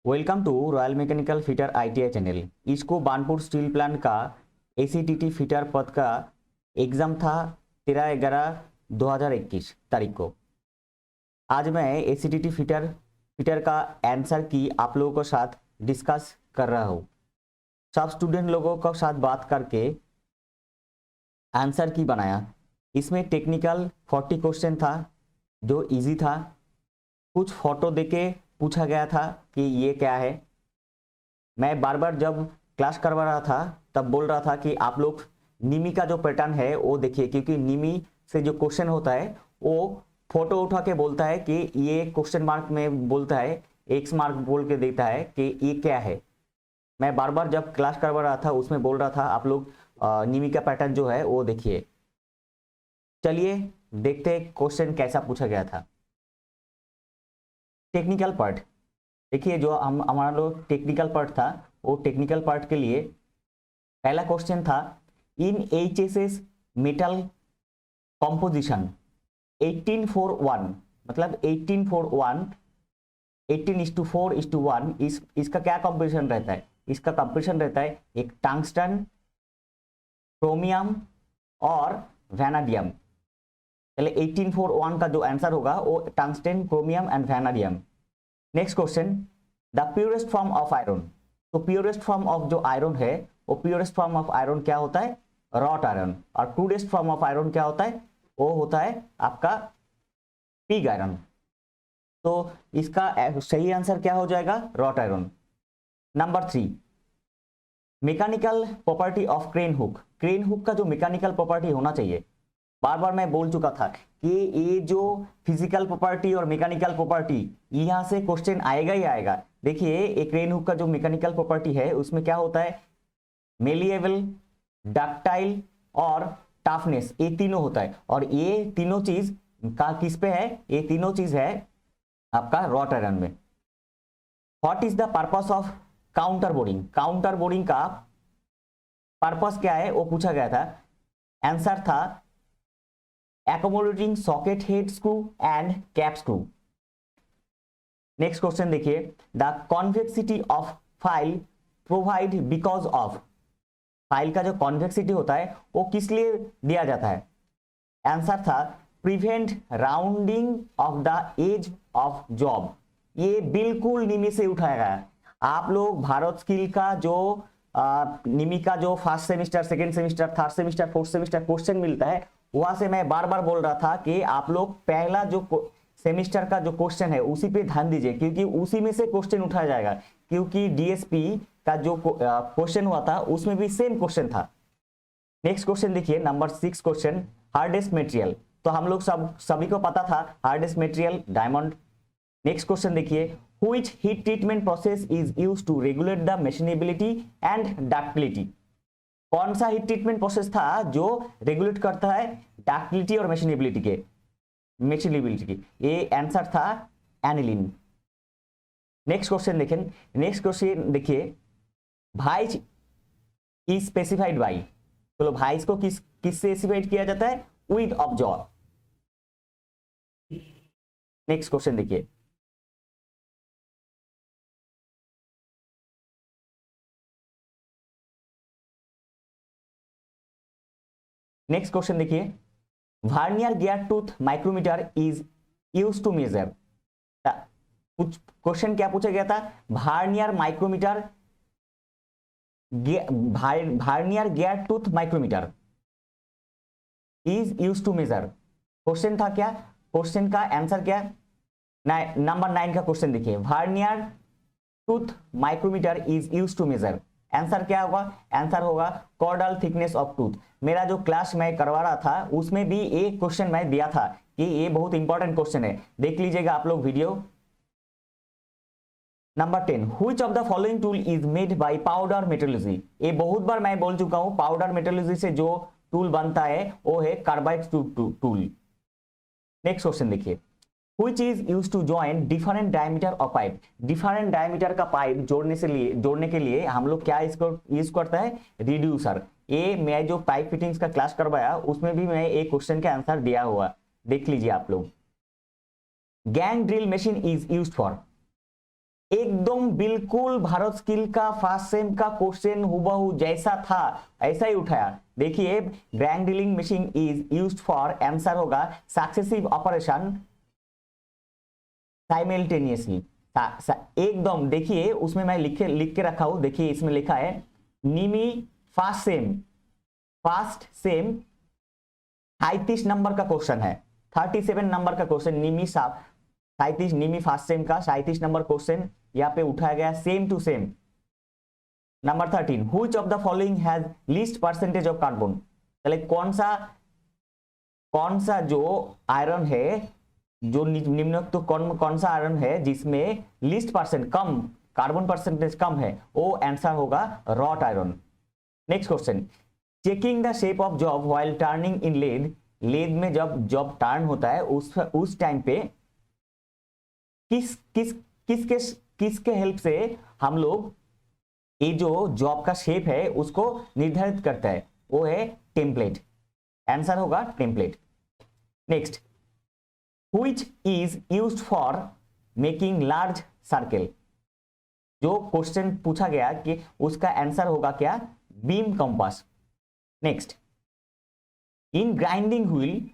Welcome to royal mechanical fitter ITI channel. इसको Banpur steel plant का एसीटीटी fitter पद का एग्ज़ाम था 13/11/2021 तारीख को। आज मैं एसीटीटी फिटर का आंसर की आप लोगों के साथ डिस्कस कर रहा हूँ। सब स्टूडेंट लोगों के साथ बात करके आंसर की बनाया। इसमें टेक्निकल 40 क्वेश्चन था जो इजी था। कुछ फोटो देके पूछा गया था कि ये क्या है। मैं बार बार जब क्लास करवा रहा था तब बोल रहा था कि आप लोग निमी का जो पैटर्न है वो देखिए, क्योंकि निमी से जो क्वेश्चन होता है वो फोटो उठा के बोलता है कि ये क्वेश्चन मार्क में बोलता है, एक्स मार्क बोल के देता है कि ये क्या है। मैं बार बार जब क्लास करवा रहा था उसमें बोल रहा था आप लोग निमी का पैटर्न जो है वो देखिए। चलिए देखते क्वेश्चन कैसा पूछा गया था। टेक्निकल पार्ट देखिए, जो हम हमारा लोग टेक्निकल पार्ट था वो टेक्निकल पार्ट के लिए पहला क्वेश्चन था इन एचएसएस मेटल कंपोजिशन 18:4:1, मतलब 18:4:1, 18:4:1 इसका क्या कंपोजिशन रहता है? इसका कंपोजिशन रहता है एक टंगस्टन, क्रोमियम और वैनाडियम। चलिए 18:4:1 का जो आंसर होगा वो tungsten, chromium and vanadium. Next question, the purest form of iron. तो प्योरेस्ट फॉर्म ऑफ जो आयरन है वो प्योरेस्ट फॉर्म ऑफ आयरन क्या होता है? Wrought iron. और क्रूडेस्ट फॉर्म ऑफ आयरन क्या होता है? वो होता है आपका पिग आयरन। तो इसका सही आंसर क्या हो जाएगा? Wrought iron. Number 3, mechanical property of crane hook. Crane hook का जो मैकेनिकल प्रॉपर्टी होना चाहिए, बार बार मैं बोल चुका था कि ये जो फिजिकल प्रॉपर्टी और मैकेनिकल प्रॉपर्टी यहां से क्वेश्चन आएगा ही आएगा। देखिए एक क्रेन हुक का जो मैकेनिकल प्रॉपर्टी है उसमें क्या होता है? मेलिएबल, डक्टाइल और टफनेस, ये तीनों होता है। और ये तीनों चीज का किस पे है? ये तीनों चीज है आपका रॉट आयरन में। What is the purpose of counter boring? Counter boring का पर्पस क्या है वो पूछा गया था। आंसर था accommodating socket head screw and cap screw। Next question देखिए, the convexity of file provide because of. File का जो कॉन्वेक्सिटी होता है वो किस लिए दिया जाता है? आंसर था prevent rounding off the edge of job. ये बिल्कुल निमी से उठाया गया। आप लोग भारत स्किल का जो निमी का जो first semester, second semester, third semester, fourth semester question मिलता है, वहां से मैं बार बार बोल रहा था कि आप लोग पहला जो सेमिस्टर का जो क्वेश्चन है उसी पे ध्यान दीजिए, क्योंकि उसी में से क्वेश्चन उठाया जाएगा। क्योंकि डीएसपी का जो क्वेश्चन हुआ था उसमें भी सेम क्वेश्चन था। नेक्स्ट क्वेश्चन देखिए, नंबर 6 क्वेश्चन, हार्डेस्ट मटेरियल। तो हम लोग सभी को पता था hardest material diamond. Next question देखिए, which heat treatment process is used to regulate the machinability and ductility. कौन सा हीट ट्रीटमेंट प्रोसेस था जो रेगुलेट करता है डक्टिलिटी और मेशिनेबिलिटी की? ये आंसर था एनिलीन। नेक्स्ट क्वेश्चन देखें, नेक्स्ट क्वेश्चन देखिए, भाइज इज स्पेसिफाइड बाई। चलो भाइज को किस स्पेसिफाइड किया जाता है? Width of jaw. Next question देखिए, नेक्स्ट क्वेश्चन देखिए, vernier gear tooth micrometer is used to measure. कुछ क्वेश्चन क्या पूछा गया था? Vernier micrometer, vernier gear tooth micrometer is used to measure. Question था क्या? क्वेश्चन का आंसर क्या? नंबर 9 का क्वेश्चन देखिए, vernier tooth micrometer is used to measure. Answer क्या होगा? आंसर होगा कॉर्डल थिकनेस ऑफ टूथ। मेरा जो क्लास मैं करवा रहा था उसमें भी एक क्वेश्चन मैं दिया था कि ये बहुत इंपॉर्टेंट क्वेश्चन है, देख लीजिएगा आप लोग video. Number 10, which of the following tool is made by powder metallurgy. ये बहुत बार मैं बोल चुका हूं, पाउडर मेटलर्जी से जो टूल बनता है वो है कार्बाइड टूल। नेक्स्ट क्वेश्चन देखिए, which is used to join different diameter of pipe। Different diameter का पाइप जोड़ने के लिए हम लोग क्या इसको यूज करता है? रिड्यूसर। ये मैं जो पाइप फिटिंग्स का क्लास करवाया उसमें भी मैं एक क्वेश्चन का आंसर दिया हुआ, देख लीजिए आप लोग। Gang drill machine is used for. एकदम बिल्कुल भारत स्किल का फर्स्ट सेम का क्वेश्चन हुबहू जैसा था ऐसा ही उठाया। देखिए bank dealing machine is used for, answer होगा सक्सेसिव ऑपरेशन साइमल्टेनियसली। एकदम देखिए उसमें मैं लिख के रखा हूं, देखिए इसमें लिखा है निमी फास्ट सेम 37 नंबर का क्वेश्चन है, 37 नंबर का question NIMI 37 NIMI fast same का 37 नंबर क्वेश्चन यहाँ पे उठाया गया same to same. Number 13 which of the following has least percentage of carbon, चले कौन सा जो आयरन है जो निम्नोक्त तो कौन सा आयरन है जिसमें लीस्ट परसेंट कम कार्बन परसेंटेज कम है, वो आंसर होगा wrought iron. Next question checking the shape of job while turning in lathe, lathe में जब जॉब टर्न होता है उस टाइम पे किसके हेल्प से हम लोग ये जो जॉब का शेप है उसको निर्धारित करता है, वो है टेम्पलेट, आंसर होगा template. Next which is used for making large circle, जो क्वेश्चन पूछा गया कि उसका आंसर होगा क्या, beam compass. Next in grinding wheel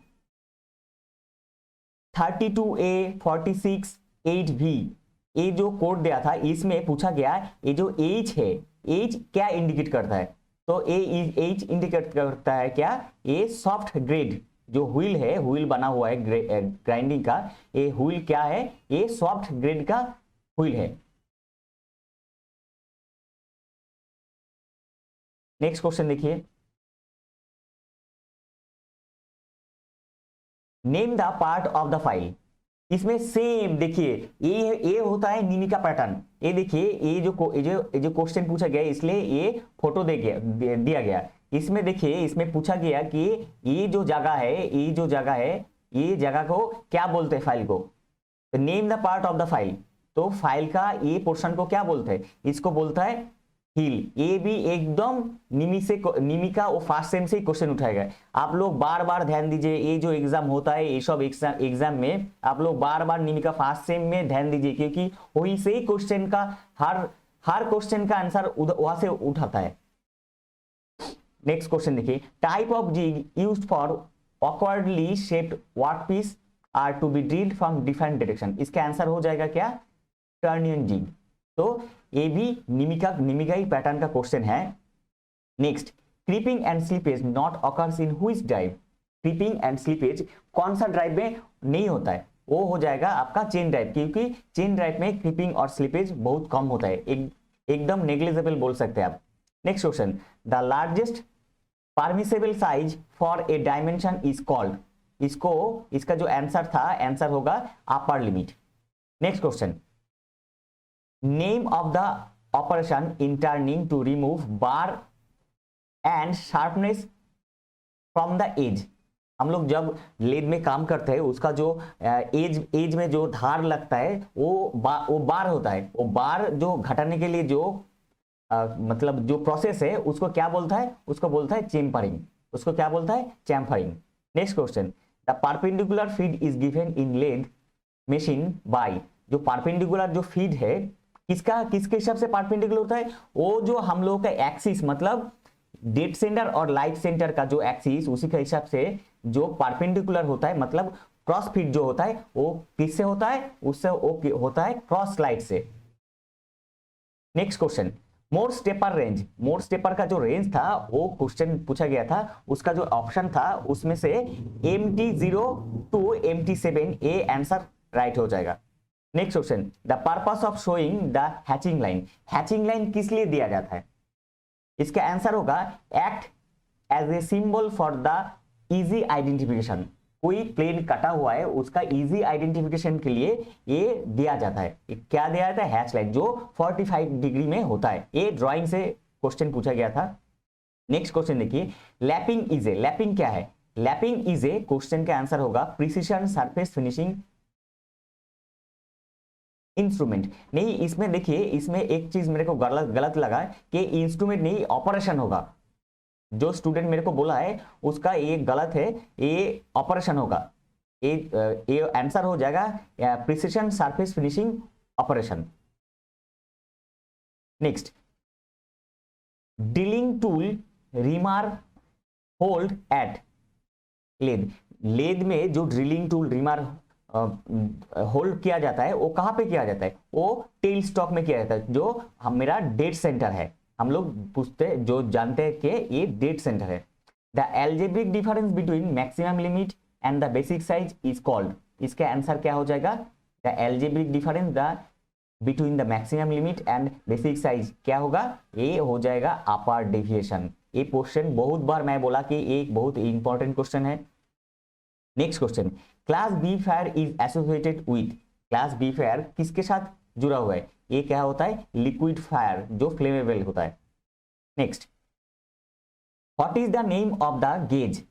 32A 46 8V, ये जो कोड दिया था इसमें पूछा गया ये जो एज है, एज क्या इंडिकेट करता है, तो एज इंडिकेट करता है क्या, ये सॉफ्ट ग्रेड जो व्हील है, व्हील बना हुआ है ग्राइंडिंग का, ये व्हील क्या है, ये सॉफ्ट ग्रेड का व्हील है। नेक्स्ट क्वेश्चन देखिए name the part of the file, इसमें सेम देखिए ये होता है निमी का पैटर्न, ये देखिए ये जो क्वेश्चन पूछा गया इसलिए ये फोटो दिया गया। इसमें देखिए इसमें पूछा गया कि ये जो जगह है ये जगह को क्या बोलते हैं, फाइल को, तो name the part of the file, तो फाइल का ये पोर्शन को क्या बोलते हैं, इसको बोलता है हील। ये भी एकदम निमी का वो फर्स्ट सेम से ही क्वेश्चन उठाएगा। आप लोग बार बार ध्यान दीजिए, ये जो एग्जाम होता है ये सब एग्जाम में आप लोग बार बार निमी का फर्स्ट सेम में ध्यान दीजिए, क्योंकि वही से ही क्वेश्चन का हर क्वेश्चन का आंसर वहां से उठाता है। नेक्स्ट क्वेश्चन देखिए type of jig used for awkwardly shaped workpiece are to be drilled from different direction, इसका आंसर हो जाएगा क्या, टर्नियन जिग। तो ये भी निमी का ही पैटर्न का क्वेश्चन है। Next creeping and slippage not occurs in which drive, creeping and slippage कौन सा ड्राइव में नहीं होता है, वो हो जाएगा आपका चेन ड्राइव, क्योंकि चेन ड्राइव में क्रीपिंग और स्लिपेज बहुत कम होता है, एकदम नेग्लिजिबल बोल सकते हैं आप। Next question the largest permissible size for a dimension is called, इसका जो आंसर था आंसर होगा upper limit. Next question name of the operation in turning to remove burr and sharpness from the edge, हम लोग जब lathe में काम करते हैं उसका जो एज में जो धार लगता है वो बार होता है, वो बार जो घटाने के लिए जो मतलब जो प्रोसेस है उसको क्या बोलता है, उसको बोलता है चेम्फरिंग, उसको क्या बोलता है chamfering. Next question the perpendicular feed is given in lathe machine by, जो परपेंडिकुलर जो फीड है किसके हिसाब से परपेंडिकुलर होता है, वो जो हम लोग का एक्सिस मतलब डेड सेंटर और लाइट सेंटर का जो एक्सिस उसी के हिसाब से जो परपेंडिकुलर होता है, मतलब क्रॉस फीड जो होता है वो किससे होता है, उससे वो होता है क्रॉस लाइट से। नेक्स्ट क्वेश्चन मोर स्टेपर रेंज, मोर स्टेपर का जो रेंज था वो क्वेश्चन पूछा गया था, उसका जो ऑप्शन था उसमें से MT0 to MT7 ये आंसर राइट हो जाएगा। Next question the purpose of showing the hatching line, hatching line किस लिए दिया जाता है, इसका आंसर होगा act as a symbol for the easy identification, कोई प्लेन कटा हुआ है उसका इजी आइडेंटिफिकेशन के लिए ये दिया जाता है। क्या दिया जाता है, हैच लाइन, जो 45 डिग्री में होता है, ये ड्राइंग से क्वेश्चन पूछा गया था। नेक्स्ट क्वेश्चन देखिए लैपिंग इज ए, लैपिंग क्या है, लैपिंग इज ए क्वेश्चन का आंसर होगा प्रिसिशन सरफेस फिनिशिंग इंस्ट्रूमेंट। नहीं इसमें देखिए इसमें एक चीज मेरे को गलत लगा कि इंस्ट्रूमेंट नहीं ऑपरेशन होगा, जो स्टूडेंट मेरे को बोला है उसका ये गलत है, ये ऑपरेशन होगा, ये आंसर हो जाएगा precision surface finishing operation. Next, drilling tool reamer hold at lathe. Lathe में जो ड्रिलिंग टूल रिमार होल्ड किया जाता है वो कहां पे किया जाता है? वो टेल स्टॉक में किया जाता है, जो मेरा डेड सेंटर है। हम लोग पूछते जो जानते हैं कि ये डेड सेंटर है। The algebraic difference between maximum limit and the basic size is called. इसका आंसर क्या हो जाएगा? The algebraic difference the between the maximum limit and basic size क्या होगा? ये हो जाएगा अपर डेविएशन। ये क्वेश्चन बहुत बार मैं बोला कि एक बहुत इंपॉर्टेंट क्वेश्चन है। Next question, class B fire is associated with. Class B fire किसके साथ जुड़ा हुआ है? ये क्या होता है? लिक्विड फायर, जो फ्लेमेबल होता है। Next, what is the name of the gauge.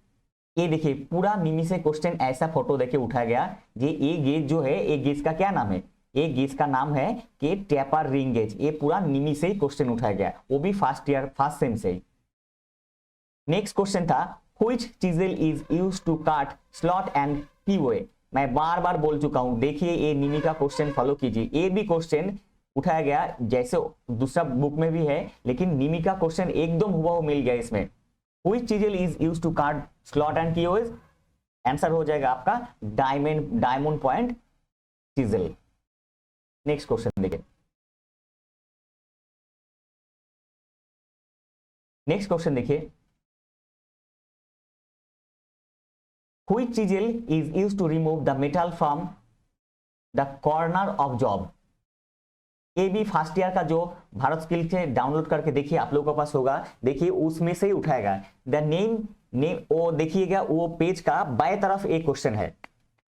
ये देखिए पूरा मिमी से क्वेश्चन ऐसा फोटो देके उठाया गया। ये गेज जो है, ये गेज का क्या नाम है? ये गेज का नाम है कि टेपर रिंग गेज। ये पूरा मिमी से ही क्वेश्चन उठाया गया, वो भी फर्स्ट सेम से ही। नेक्स्ट क्वेश्चन था, which chisel is used to cut slot and POA. मैं बार बार बोल चुका हूं, देखिए ये मिमी का क्वेश्चन फॉलो कीजिए। ये भी क्वेश्चन उठाया गया जैसे दूसरा बुक में भी है, लेकिन मिमी का क्वेश्चन एकदम हुआ मिल गया इसमें। Which chisel is used to cut slot and POA, answer हो जाएगा आपका diamond point chisel. Next question देखिए। नेक्स्ट क्वेश्चन देखिए, which chisel is used to remove the metal from the corner of job। ये भी फर्स्ट ईयर का जो Bharat skill से डाउनलोड करके देखिए आप लोगों के पास होगा, देखिए उसमें से ही उठाएगा। द नेम वो देखिएगा, वो पेज का बाएं तरफ एक क्वेश्चन है,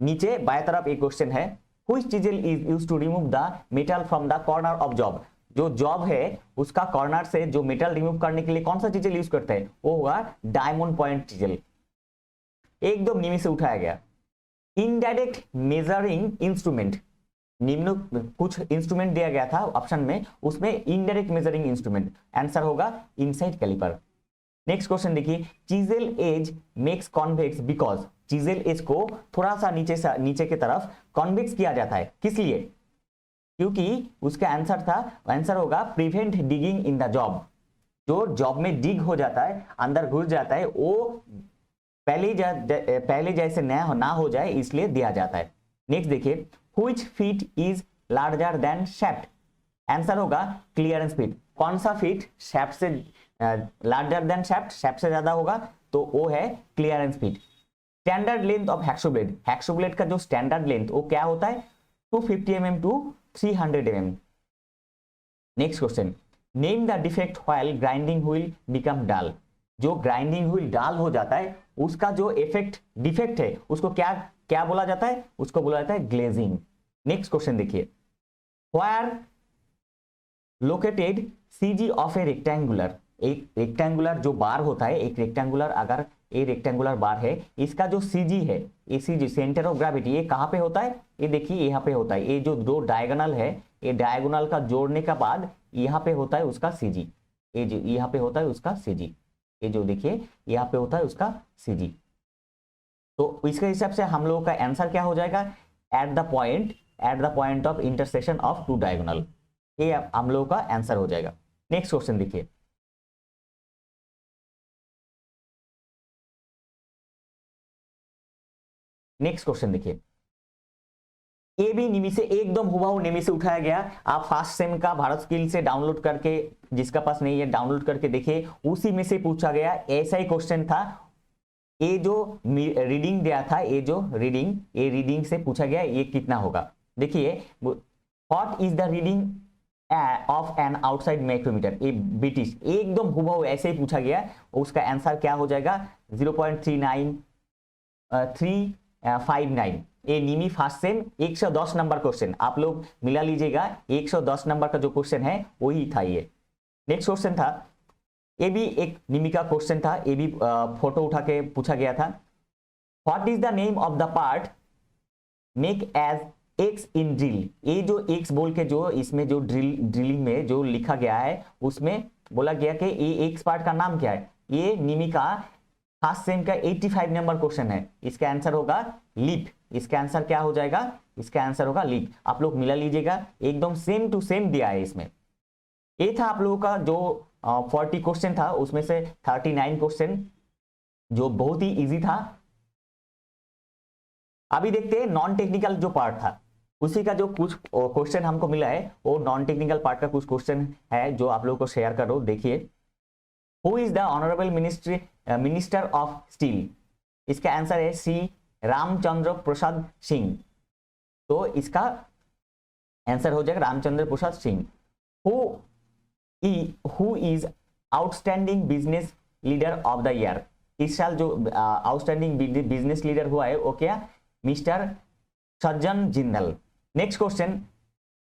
नीचे बाएं तरफ एक क्वेश्चन है, which chisel is used to remove the metal from the corner of job। जो जॉब है उसका कॉर्नर से जो मेटल रिमूव करने के लिए कौन सा चीजल यूज करते हैं? वो होगा डायमंड पॉइंट चीजल। एकदम निमी से उठाया गया। इनडायरेक्ट मेजरिंग इंस्ट्रूमेंट, निम्न कुछ इंस्ट्रूमेंट दिया गया था ऑप्शन में, उसमें इनडायरेक्ट मेजरिंग इंस्ट्रूमेंट, आंसर होगा इनसाइड कैलिपर। नेक्स्ट क्वेश्चन देखिए, chisel edge makes convex because. Chisel edge को थोड़ा सा नीचे की तरफ कॉन्वेक्स किया जाता है, किस लिए? क्योंकि उसका आंसर होगा prevent digging in the job. जो जॉब में डिग हो जाता है, अंदर घुस जाता है, वो पहले जैसे ना हो जाए, इसलिए दिया जाता है। नेक्स्ट देखिए, which fit is larger than shaft, answer होगा क्लियरेंस फीट। कौन सा फीट शैफ्ट से लार्जर देन शैफ्ट से ज्यादा होगा? तो वो है clearance fit. Standard length of hacksaw blade, hacksaw blade का जो स्टैंडर्ड लेंथ वो क्या होता है? 250 mm to 300 mm। Next question, name the defect while grinding wheel become dull. जो ग्राइंडिंग व्हील डाल हो जाता है उसका जो डिफेक्ट है उसको क्या बोला जाता है? उसको बोला जाता है ग्लेजिंग। नेक्स्ट क्वेश्चन देखिए, where located CG of A rectangular. एक रेक्टेंगुलर जो बार होता है, एक रेक्टेंगुलर अगर ये रेक्टेंगुलर बार है, इसका जो सीजी है, ये सीजी सेंटर ऑफ ग्रेविटी, ये कहां पे होता है? ये देखिए यहाँ पे होता है। ये जो दो डायगोनल है, ये डायगोनल का जोड़ने के बाद यहाँ पे होता है उसका सीजी, ये जो यहाँ पे होता है उसका सीजी, ये जो देखिए यहाँ पे होता है उसका सीजी। तो इसके हिसाब से हम लोगों का आंसर क्या हो जाएगा? At the point of intersection of two diagonal, ये हम लोगों का आंसर हो जाएगा। नेक्स्ट क्वेश्चन देखिए, नेक्स्ट क्वेश्चन देखिए, ये भी निमी से एकदम हुआ निमी से उठाया गया। आप फर्स्ट सेम का भारत स्किल से डाउनलोड करके, जिसका पास नहीं है डाउनलोड करके देखिए, उसी में से पूछा गया, ऐसा ही क्वेश्चन था। ये जो रीडिंग दिया था, ये रीडिंग से पूछा गया, ये कितना होगा? देखिए, what is the reading of an outside micrometer. ये ब्रिटिश एकदम हुआ ऐसे ही पूछा गया, उसका आंसर क्या हो जाएगा? 0.39359। ये निमी फर्स्ट सेम 110 नंबर क्वेश्चन, आप लोग मिला लीजिएगा, 110 नंबर का जो क्वेश्चन है वही था ये। नेक्स्ट क्वेश्चन था, ये भी एक निमी का क्वेश्चन था, ये भी फोटो उठा के पूछा गया था। What is the name of the part make as X in drill. ये जो एक्स बोल के जो इसमें जो ड्रिलिंग में जो लिखा गया है, उसमें बोला गया कि ये एक्स पार्ट का नाम क्या है? ये निमी का फर्स्ट सेम का 85 नंबर क्वेश्चन है। इसका आंसर होगा लीप। इसका आंसर क्या हो जाएगा? इसका आंसर होगा लीप। आप लोग मिला लीजिएगा, एकदम सेम टू सेम दिया है इसमें। ये था आप लोगों का जो 40 क्वेश्चन था, उसमें से 39 क्वेश्चन जो बहुत ही इजी था। अभी देखते हैं नॉन टेक्निकल जो पार्ट था, उसी का जो कुछ क्वेश्चन हमको मिला है, वो नॉन टेक्निकल पार्ट का कुछ क्वेश्चन है जो आप लोगों को शेयर करो। देखिए, who is the honourable minister of steel? इसका आंसर है सी रामचंद्र प्रसाद सिंह। तो इसका आंसर हो जाएगा Ramchandra Prasad Singh. Who is outstanding business leader of the year? इस साल जो आउटस्टैंडिंग बिजनेस लीडर हुआ है वो क्या? Mister Sajjan Jindal. Next question,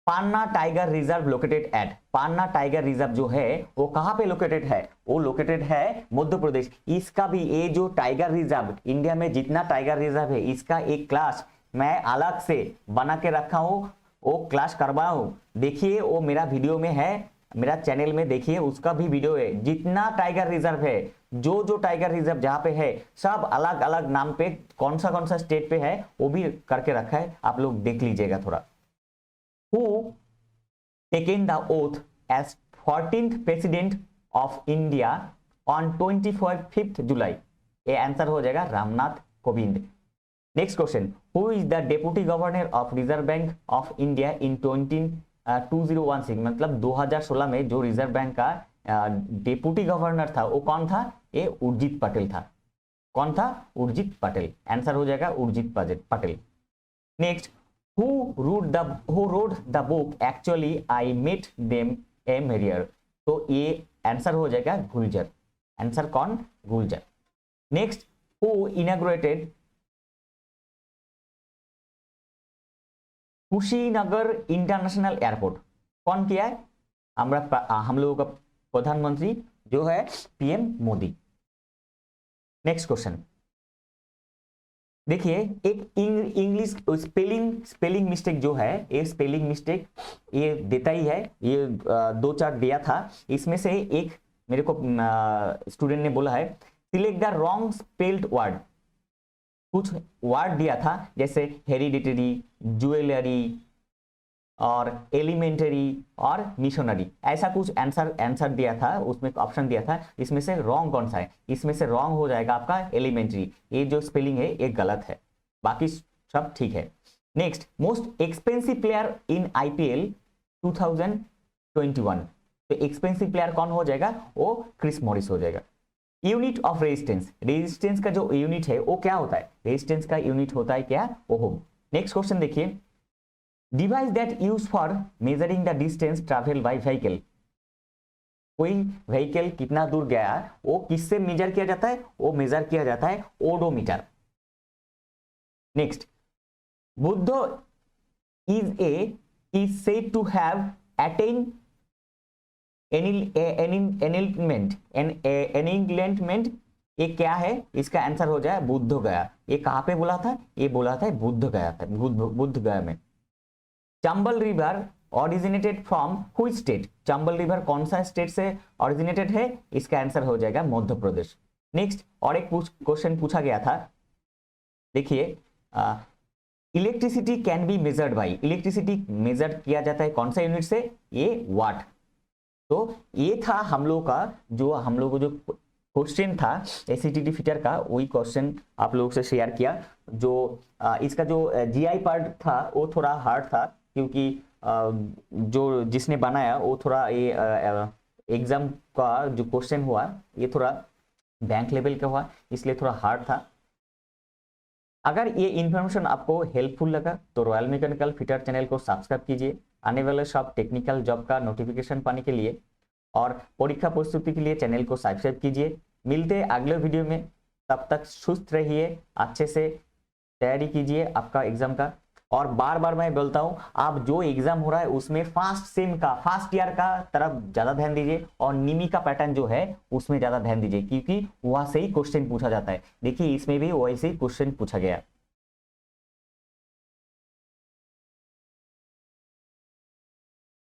Panna tiger reserve located at? Panna tiger reserve जो है वो कहां पे लोकेटेड है? वो लोकेटेड है मध्य प्रदेश। इसका भी, ये जो टाइगर रिजर्व, इंडिया में जितना टाइगर रिजर्व है, इसका एक क्लास मैं अलग से बना के रखा हूं, वो क्लास करवाया हूं। देखिए, वो मेरा वीडियो में है, मेरा चैनल में देखिए, उसका भी वीडियो है। जितना टाइगर रिजर्व है, जो टाइगर रिजर्व जहां पे है, सब अलग अलग नाम पे, कौन सा स्टेट पे है, वो भी करके रखा है, आप लोग देख लीजिएगा थोड़ा। Who taken the oath as 14th president of India on 25th July? ये आंसर हो जाएगा Ramnath Kovind. Next question, who is the deputy governor of reserve bank of India in 2016? मतलब 2016 में जो रिजर्व बैंक का डेप्यूटी गवर्नर था वो कौन था? ये उर्जित पटेल था। कौन था? उर्जित पटेल। आंसर हो जाएगा Urjit Patel. Next, who wrote the book actually I met them a Marrier? तो ये आंसर हो जाएगा गुलजार। आंसर कौन? Gulzar. Next, who inaugurated Kushinagar international airport? कौन किया है? हम लोगों का प्रधानमंत्री जो है पीएम मोदी। नेक्स्ट क्वेश्चन देखिए, एक इंग्लिश स्पेलिंग मिस्टेक जो है, ये स्पेलिंग मिस्टेक ये देता ही है, ये 2-4 दिया था। इसमें से एक मेरे को स्टूडेंट ने बोला है, select the wrong spelled word. कुछ वर्ड दिया था जैसे हेरिडिटरी, ज्वेलरी और एलिमेंटरी और मिशनरी, ऐसा कुछ आंसर दिया था, उसमें ऑप्शन दिया था। इसमें से रॉन्ग कौन सा है? इसमें से रॉन्ग हो जाएगा आपका एलिमेंटरी। ये जो स्पेलिंग है ये गलत है, बाकी सब ठीक है। Next, most expensive player in IPL 2021? तो एक्सपेंसिव प्लेयर कौन हो जाएगा? वो क्रिस मॉरिस हो जाएगा। यूनिट ऑफ रेजिस्टेंस, रेजिस्टेंस का जो यूनिट है वो क्या होता है? रेजिस्टेंस का यूनिट होता है क्या? ओम। नेक्स्ट क्वेश्चन देखिए, device that use for measuring the distance travel by vehicle? कोई व्हीकल कितना दूर गया वो किससे मेजर किया जाता है? वो मेजर किया जाता है odometer. Next, Buddha is said to have attained enlightenment। ये क्या है? इसका आंसर हो जाए बुद्ध गया। ये कहां पे बोला था? ये बोला था बुद्ध गया था, बुद्ध गया में। Chambal river originated from which state? Chambal river कौन सा स्टेट से ऑरिजिनेटेड है? इसका आंसर हो जाएगा मध्य प्रदेश। नेक्स्ट, और एक क्वेश्चन पूछा गया था, देखिए, electricity can be measured by? Electricity measure किया जाता है कौन सा यूनिट से? ये वाट। तो ये था हम लोग को जो क्वेश्चन था एससीटीटी फिटर का, वही क्वेश्चन आप लोगों से शेयर किया। जो इसका जो जीआई पार्ट था वो थोड़ा हार्ड था, क्योंकि जो जिसने बनाया वो थोड़ा ये एग्जाम का जो क्वेश्चन हुआ ये थोड़ा बैंक लेवल का हुआ, इसलिए थोड़ा हार्ड था। अगर ये इन्फॉर्मेशन आपको हेल्पफुल लगा तो रॉयल मैकेनिकल फिटर चैनल को सब्सक्राइब कीजिए। आने वाले सब टेक्निकल जॉब का नोटिफिकेशन पाने के लिए और परीक्षा प्रस्तुति के लिए चैनल को सब्सक्राइब कीजिए। मिलते हैं अगले वीडियो में, तब तक सुस्त रहिए, अच्छे से तैयारी कीजिए आपका एग्जाम का। और बार बार मैं बोलता हूं, आप जो एग्जाम हो रहा है उसमें फर्स्ट ईयर का तरफ ज्यादा ध्यान दीजिए, और निमी का पैटर्न जो है उसमें ज्यादा ध्यान दीजिए, क्योंकि वहां से ही क्वेश्चन पूछा जाता है। देखिए, इसमें भी वैसे ही क्वेश्चन पूछा गया।